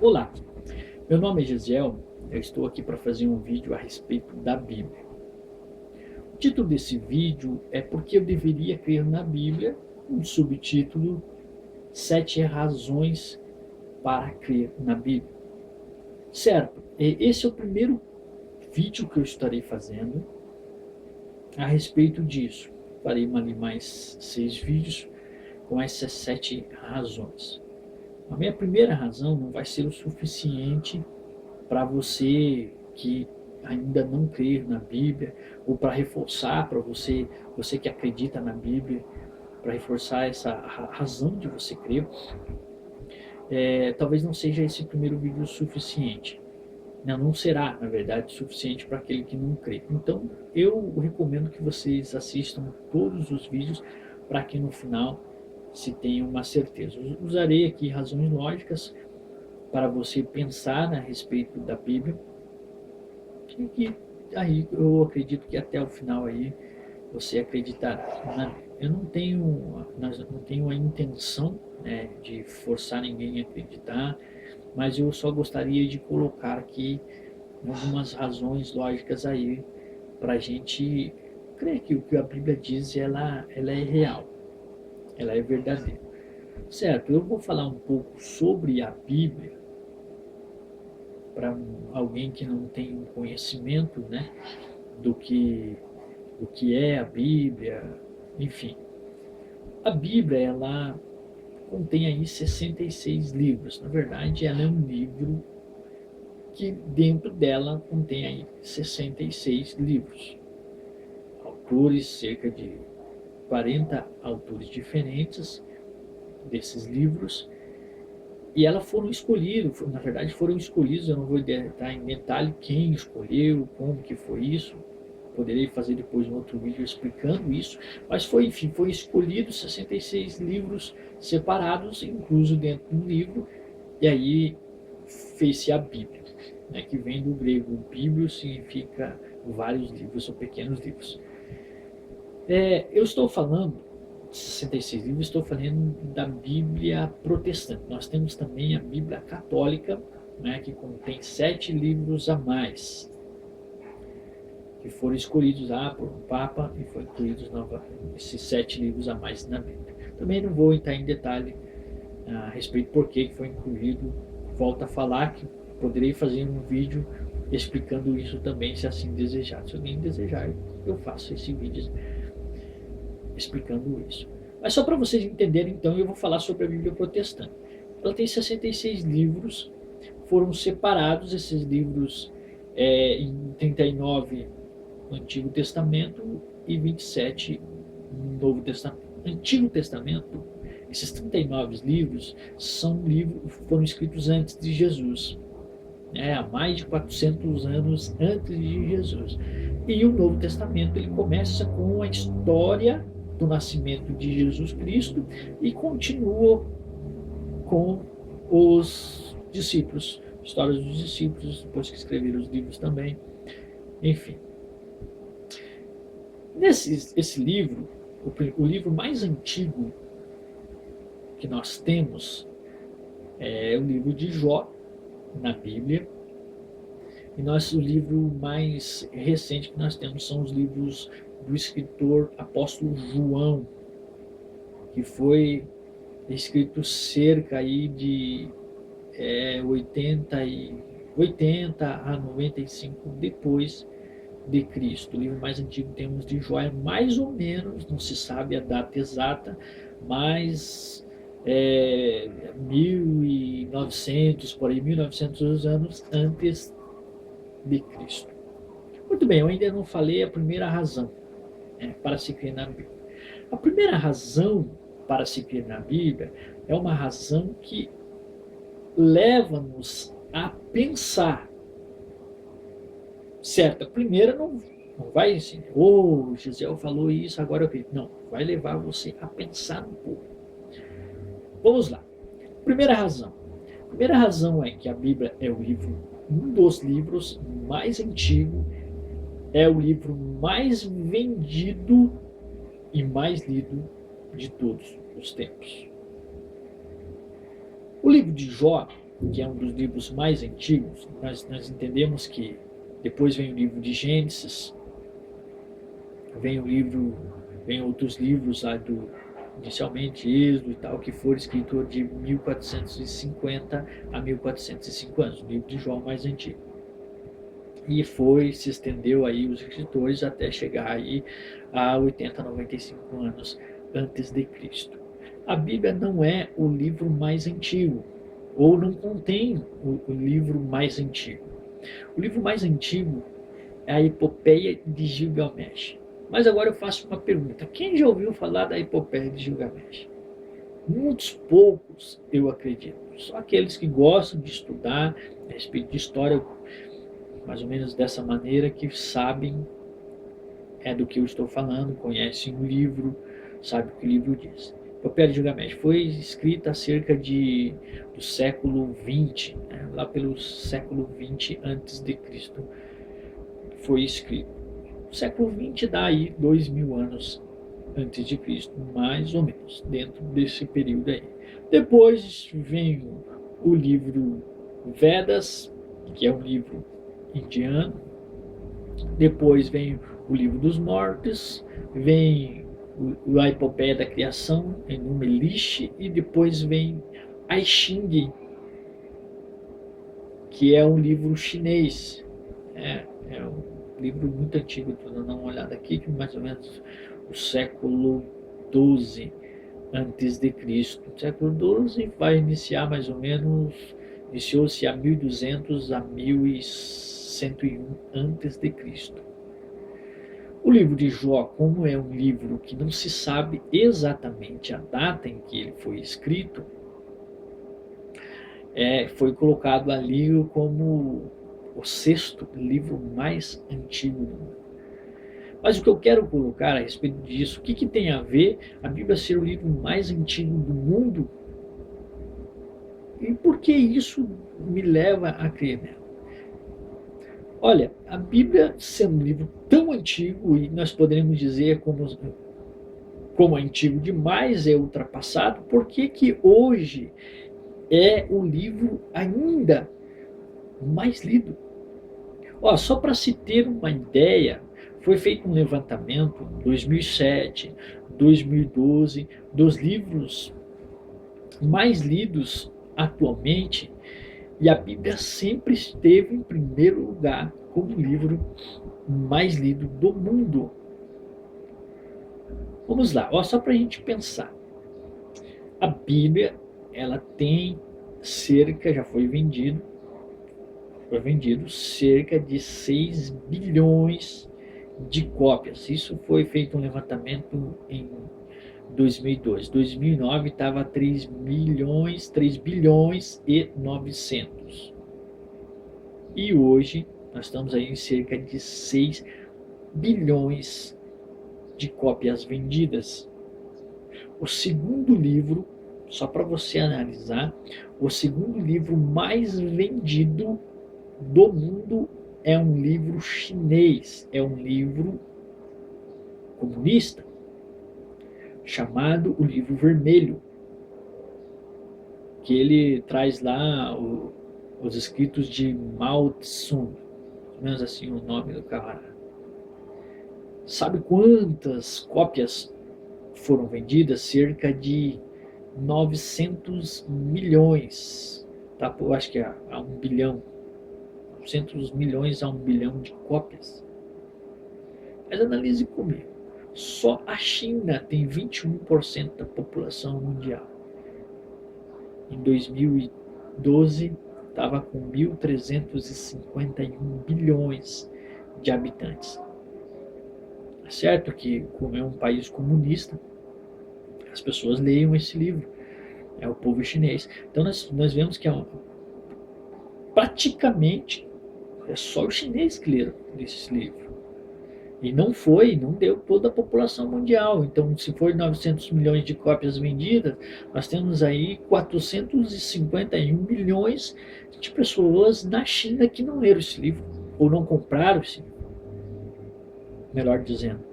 Olá, meu nome é Gisiel, eu estou aqui para fazer um vídeo a respeito da Bíblia. O título desse vídeo é Porque eu deveria crer na Bíblia, um subtítulo, 7 razões para crer na Bíblia. Certo, esse é o primeiro vídeo que eu estarei fazendo a respeito disso. Farei ali mais 6 vídeos com essas 7 razões. A minha primeira razão não vai ser o suficiente para você que ainda não crê na Bíblia, ou para reforçar para você que acredita na Bíblia, para reforçar essa razão de você crer. Talvez não seja esse primeiro vídeo suficiente. Não será, na verdade, suficiente para aquele que não crê. Então, eu recomendo que vocês assistam todos os vídeos para que no final se tenha uma certeza. Usarei aqui razões lógicas para você pensar a respeito da Bíblia, e que aí eu acredito que até o final aí você acreditará. Eu não tenho a intenção, né, de forçar ninguém a acreditar, mas eu só gostaria de colocar aqui algumas razões lógicas aí para a gente crer que o que a Bíblia diz ela é real, ela é verdadeira. Certo, eu vou falar um pouco sobre a Bíblia para alguém que não tem um conhecimento, né, do que é a Bíblia, enfim. A Bíblia, ela contém aí 66 livros. Na verdade, ela é um livro que dentro dela contém aí 66 livros. Autores, cerca de 40 autores diferentes desses livros, e elas foram escolhidas, na verdade foram escolhidos, eu não vou entrar em detalhe quem escolheu, como que foi isso, poderei fazer depois um outro vídeo explicando isso, mas foi escolhido 66 livros separados, incluso dentro de um livro, e aí fez-se a Bíblia, né, que vem do grego. Bíblio significa vários livros ou pequenos livros. Eu estou falando 66 livros, estou falando da Bíblia protestante. Nós temos também a Bíblia católica, né, que contém 7 livros a mais, que foram escolhidos por um Papa e foram incluídos esses 7 livros a mais na Bíblia. Também não vou entrar em detalhe a respeito por que foi incluído. Volto a falar que poderei fazer um vídeo explicando isso também, se assim desejar. Se alguém desejar, eu faço esse vídeo explicando isso. Mas só para vocês entenderem, então, eu vou falar sobre a Bíblia protestante. Ela tem 66 livros, foram separados esses livros em 39 no Antigo Testamento e 27 no Novo Testamento. No Antigo Testamento, esses 39 livros foram escritos antes de Jesus, há mais de 400 anos antes de Jesus. E o Novo Testamento ele começa com a história do nascimento de Jesus Cristo e continua com os discípulos, histórias dos discípulos, depois que escreveram os livros também, enfim. Esse livro, o livro mais antigo que nós temos é o livro de Jó na Bíblia, e o livro mais recente que nós temos são os livros do escritor apóstolo João, que foi escrito cerca aí de 80 a 95 depois de Cristo. O livro mais antigo que temos de Jó é mais ou menos, não se sabe a data exata, mas 1900, por aí, 1900 anos antes de Cristo. Muito bem, eu ainda não falei a primeira razão para se crer na Bíblia. A primeira razão para se crer na Bíblia é uma razão que leva-nos a pensar. Certo, a primeira não vai assim, Gisele falou isso, agora eu acredito. Não, vai levar você a pensar um pouco. Vamos lá. Primeira razão. A primeira razão é que a Bíblia é um dos livros mais antigos, é o livro mais vendido e mais lido de todos os tempos. O livro de Jó que é um dos livros mais antigos. Nós entendemos que depois vem o livro de Gênesis, vem outros livros lá inicialmente Êxodo e tal, que foram escritos de 1450 a 1405 anos, o livro de João mais antigo. E se estendeu aí os escritores até chegar aí a 80, 95 anos antes de Cristo. A Bíblia não é o livro mais antigo, ou não contém o livro mais antigo. O livro mais antigo é a Epopeia de Gilgamesh. Mas agora eu faço uma pergunta: quem já ouviu falar da Epopeia de Gilgamesh? Muitos poucos, eu acredito. Só aqueles que gostam de estudar a respeito de história, mais ou menos dessa maneira, que sabem do que eu estou falando, conhecem o livro, sabem o que o livro diz. A Epopeia de Gilgamesh foi escrita cerca do século XX, lá pelo século XX antes de Cristo foi escrito. O século XX dá aí 2000 anos antes de Cristo, mais ou menos, dentro desse período aí. Depois vem o livro Vedas, que é um livro indiano. Depois vem o livro dos mortos, vem a Epopeia da Criação, Enuma Elish, e depois vem I Ching, que é um livro chinês. É um livro muito antigo, estou dando uma olhada aqui, que mais ou menos o século XII antes de Cristo. O século XII vai iniciar mais ou menos, iniciou-se a 1200 a 1101 antes de Cristo. O livro de Jó, como é um livro que não se sabe exatamente a data em que ele foi escrito, foi colocado ali como o sexto livro mais antigo do mundo. Mas o que eu quero colocar a respeito disso, o que tem a ver a Bíblia ser o livro mais antigo do mundo? E por que isso me leva a crer nela? Olha, a Bíblia sendo um livro tão antigo, e nós poderíamos dizer como antigo demais, é ultrapassado, por que hoje é o livro ainda mais lido? Só para se ter uma ideia, foi feito um levantamento em 2007, 2012, dos livros mais lidos atualmente, e a Bíblia sempre esteve em primeiro lugar como o livro mais lido do mundo. Vamos lá, só para a gente pensar. A Bíblia, ela tem já foi vendido cerca de 6 bilhões de cópias. Isso foi feito um levantamento em 2002. 2009 estava 3 bilhões e 900. E hoje nós estamos aí em cerca de 6 bilhões de cópias vendidas. O segundo livro, só para você analisar, o segundo livro mais vendido do mundo é um livro chinês, é um livro comunista, chamado o Livro Vermelho, que ele traz lá os escritos de Mao Tse-tung, pelo menos assim o nome do camarada. Sabe quantas cópias foram vendidas? Cerca de 900 milhões, tá? Eu acho que é a 1 bilhão. 900 milhões a 1 bilhão de cópias. Mas analise comigo. Só a China tem 21% da população mundial. Em 2012, estava com 1.351 bilhões de habitantes. É certo que, como é um país comunista, as pessoas leiam esse livro. É o povo chinês. Então nós vemos que praticamente é só o chinês que lê esse livro. E não deu toda a população mundial. Então, se for 900 milhões de cópias vendidas, nós temos aí 451 milhões de pessoas na China que não leram esse livro, ou não compraram esse livro, melhor dizendo.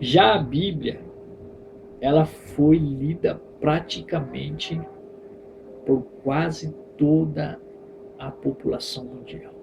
Já a Bíblia, ela foi lida praticamente por quase toda a população mundial.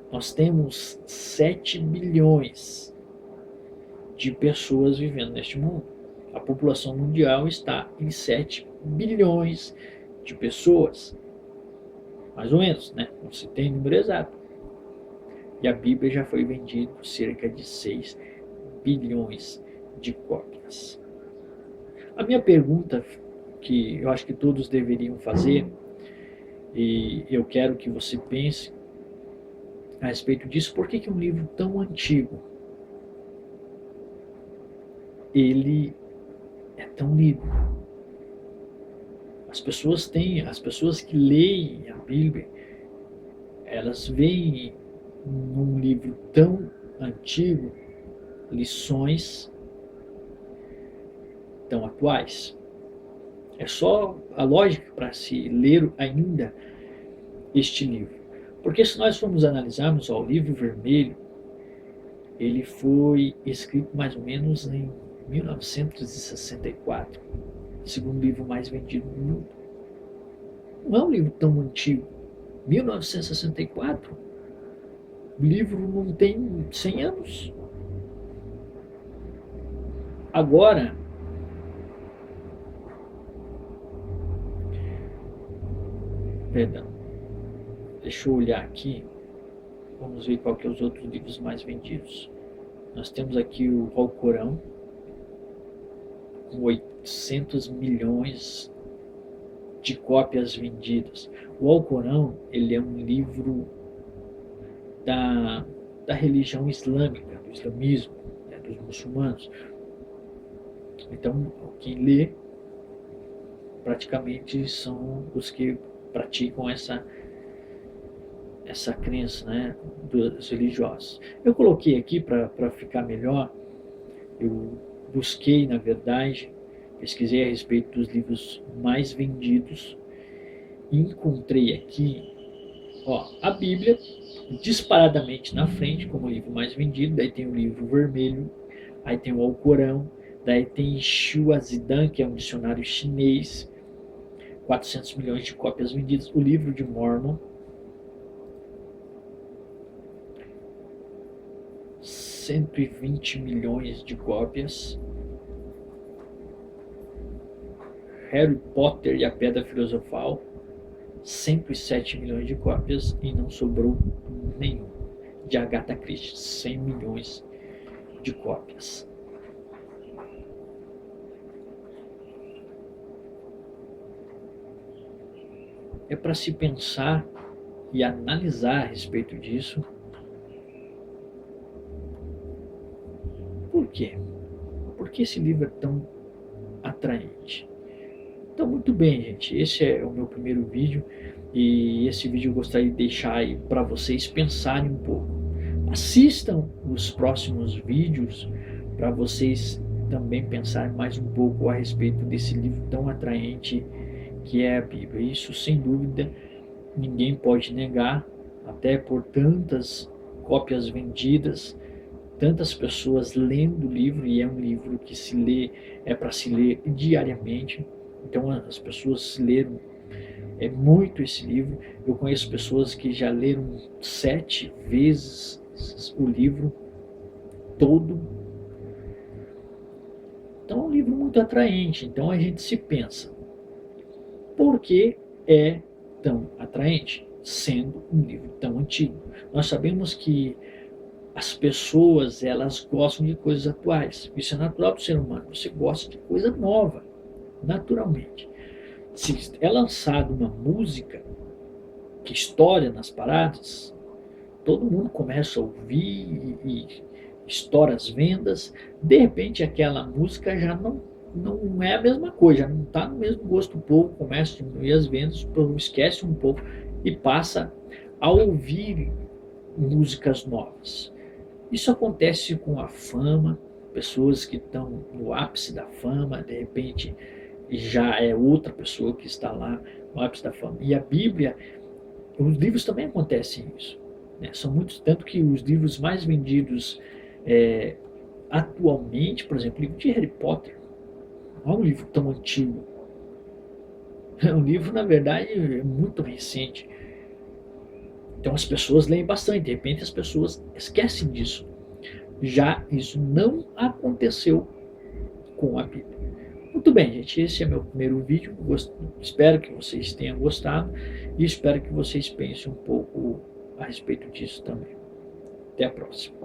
Nós temos 7 bilhões de pessoas vivendo neste mundo. A população mundial está em 7 bilhões de pessoas. Mais ou menos, né? Não se tem número exato. E a Bíblia já foi vendida por cerca de 6 bilhões de cópias. A minha pergunta, que eu acho que todos deveriam fazer, e eu quero que você pense a respeito disso: por que um livro tão antigo ele é tão lido? As pessoas que leem a Bíblia, elas veem num livro tão antigo lições tão atuais. É só a lógica para se ler ainda este livro. Porque se nós formos analisarmos, o livro vermelho, ele foi escrito mais ou menos em 1964, o segundo livro mais vendido do mundo. Não é um livro tão antigo. 1964, o livro não tem 100 anos. Agora, perdão, deixa eu olhar aqui, vamos ver qual que é os outros livros mais vendidos. Nós temos aqui o Alcorão, com 800 milhões de cópias vendidas. O Alcorão, ele é um livro da religião islâmica, do islamismo, né, dos muçulmanos. Então, quem lê praticamente são os que praticam essa crença, né, dos religiosos. Eu coloquei aqui para ficar melhor, eu busquei, na verdade, pesquisei a respeito dos livros mais vendidos e encontrei aqui, a Bíblia disparadamente na frente como o livro mais vendido. Daí tem o livro vermelho, aí tem o Alcorão, daí tem Shua Zidan, que é um dicionário chinês, 400 milhões de cópias vendidas. O livro de Mormon, 120 milhões de cópias. Harry Potter e a Pedra Filosofal, 107 milhões de cópias, e não sobrou nenhum. De Agatha Christie, 100 milhões de cópias. É para se pensar e analisar a respeito disso. Por quê? Por que esse livro é tão atraente? Então, muito bem, gente, esse é o meu primeiro vídeo, e esse vídeo eu gostaria de deixar aí para vocês pensarem um pouco. Assistam os próximos vídeos para vocês também pensarem mais um pouco a respeito desse livro tão atraente que é a Bíblia. Isso, sem dúvida, ninguém pode negar, até por tantas cópias vendidas, tantas pessoas lendo o livro, e é um livro que se lê, é para se ler diariamente. Então as pessoas leram muito esse livro. Eu conheço pessoas que já leram 7 vezes o livro todo. Então é um livro muito atraente. Então a gente se pensa, por que é tão atraente, sendo um livro tão antigo? Nós sabemos que as pessoas, elas gostam de coisas atuais. Isso é natural do ser humano. Você gosta de coisa nova, naturalmente. Se é lançada uma música que estoura nas paradas, todo mundo começa a ouvir e estoura as vendas. De repente aquela música já não é a mesma coisa, já não está no mesmo gosto. O povo começa a diminuir as vendas, o povo esquece um pouco e passa a ouvir músicas novas. Isso acontece com a fama. Pessoas que estão no ápice da fama, de repente já é outra pessoa que está lá no ápice da fama. E a Bíblia, os livros também acontecem isso, né? São muitos, tanto que os livros mais vendidos atualmente, por exemplo, o livro de Harry Potter, não é um livro tão antigo. O livro, na verdade, é muito recente. Então as pessoas leem bastante, de repente as pessoas esquecem disso. Já isso não aconteceu com a Bíblia. Muito bem, gente, esse é meu primeiro vídeo. Espero que vocês tenham gostado e espero que vocês pensem um pouco a respeito disso também. Até a próxima.